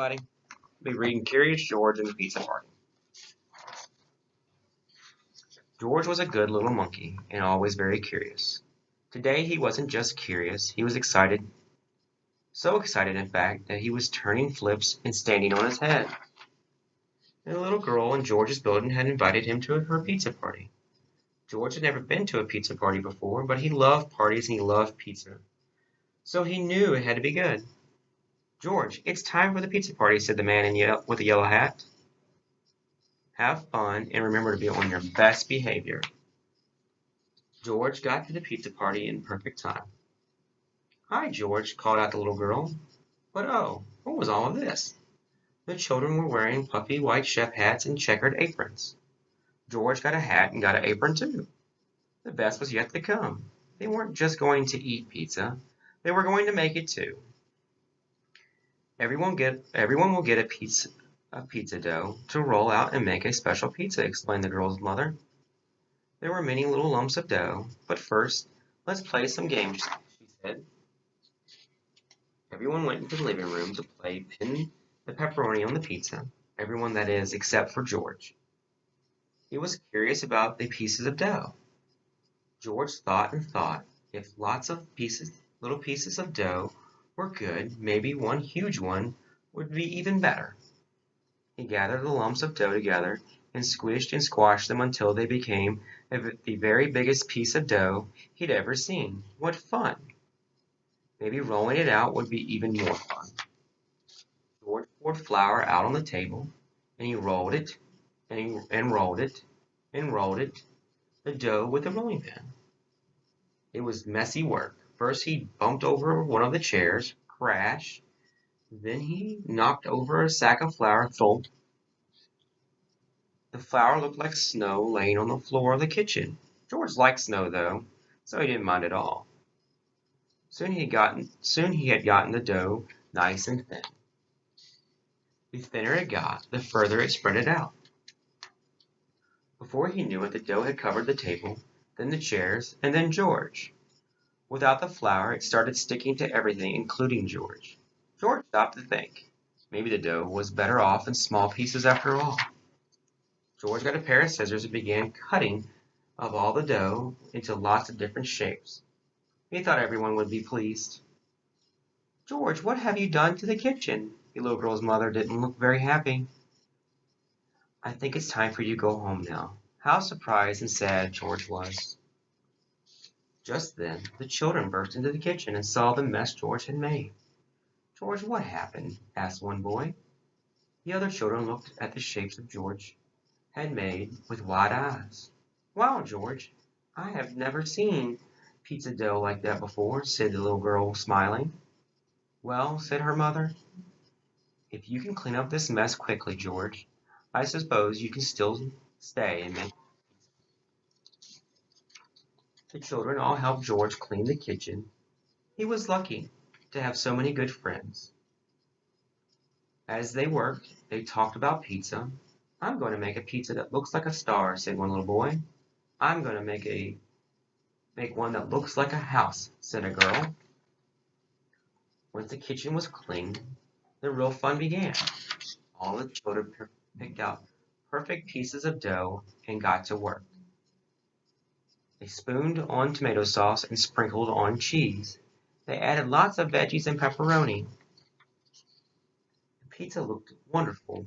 everybody. We'll be reading Curious George and the Pizza Party. George was a good little monkey and always very curious. Today he wasn't just curious, he was excited. So excited, in fact, that he was turning flips and standing on his head. And a little girl in George's building had invited him to her pizza party. George had never been to a pizza party before, but he loved parties and he loved pizza. So he knew it had to be good. "George, it's time for the pizza party," said the man with the yellow hat. "Have fun and remember to be on your best behavior." George got to the pizza party in perfect time. "Hi, George," called out the little girl. But oh, what was all of this? The children were wearing puffy white chef hats and checkered aprons. George got a hat and got an apron too. The best was yet to come. They weren't just going to eat pizza, they were going to make it too. Everyone will get a pizza dough to roll out and make a special pizza," explained the girl's mother. There were many little lumps of dough, but first, let's play some games, she said. Everyone went into the living room to play pin the pepperoni on the pizza. Everyone, that is, except for George. He was curious about the pieces of dough. George thought and thought. If lots of little pieces of dough were good, maybe one huge one would be even better. He gathered the lumps of dough together and squished and squashed them until they became the very biggest piece of dough he'd ever seen. What fun! Maybe rolling it out would be even more fun. George poured flour out on the table, and he rolled it, and rolled it, and rolled it, the dough with the rolling pin. It was messy work. First he bumped over one of the chairs, crash. Then he knocked over a sack of flour, thump. The flour looked like snow laying on the floor of the kitchen. George liked snow, though, so he didn't mind at all. Soon he had gotten the dough nice and thin. The thinner it got, the further it spread it out. Before he knew it, the dough had covered the table, then the chairs, and then George. Without the flour, it started sticking to everything, including George. George stopped to think. Maybe the dough was better off in small pieces after all. George got a pair of scissors and began cutting of all the dough into lots of different shapes. He thought everyone would be pleased. "George, what have you done to the kitchen?" The little girl's mother didn't look very happy. "I think it's time for you to go home now." How surprised and sad George was. Just then, the children burst into the kitchen and saw the mess George had made. "George, what happened?" asked one boy. The other children looked at the shapes of George had made with wide eyes. "Wow, George, I have never seen pizza dough like that before," said the little girl, smiling. "Well," said her mother, "if you can clean up this mess quickly, George, I suppose you can still stay and make." The children all helped George clean the kitchen. He was lucky to have so many good friends. As they worked, they talked about pizza. "I'm going to make a pizza that looks like a star," said one little boy. "I'm going to make one that looks like a house," said a girl. Once the kitchen was clean, the real fun began. All the children picked out perfect pieces of dough and got to work. They spooned on tomato sauce and sprinkled on cheese. They added lots of veggies and pepperoni. The pizza looked wonderful.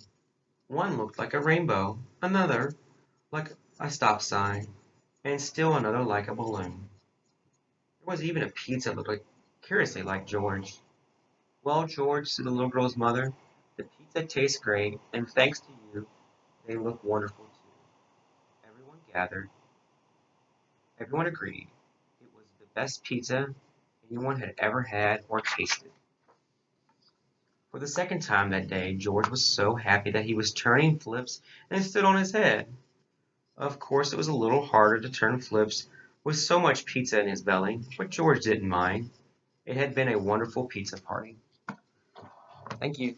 One looked like a rainbow, another like a stop sign, and still another like a balloon. There was even a pizza that looked curiously like George. "Well, George," said the little girl's mother, "the pizza tastes great, and thanks to you, they look wonderful too." Everyone agreed. It was the best pizza anyone had ever had or tasted. For the second time that day, George was so happy that he was turning flips and stood on his head. Of course, it was a little harder to turn flips with so much pizza in his belly, but George didn't mind. It had been a wonderful pizza party. Thank you.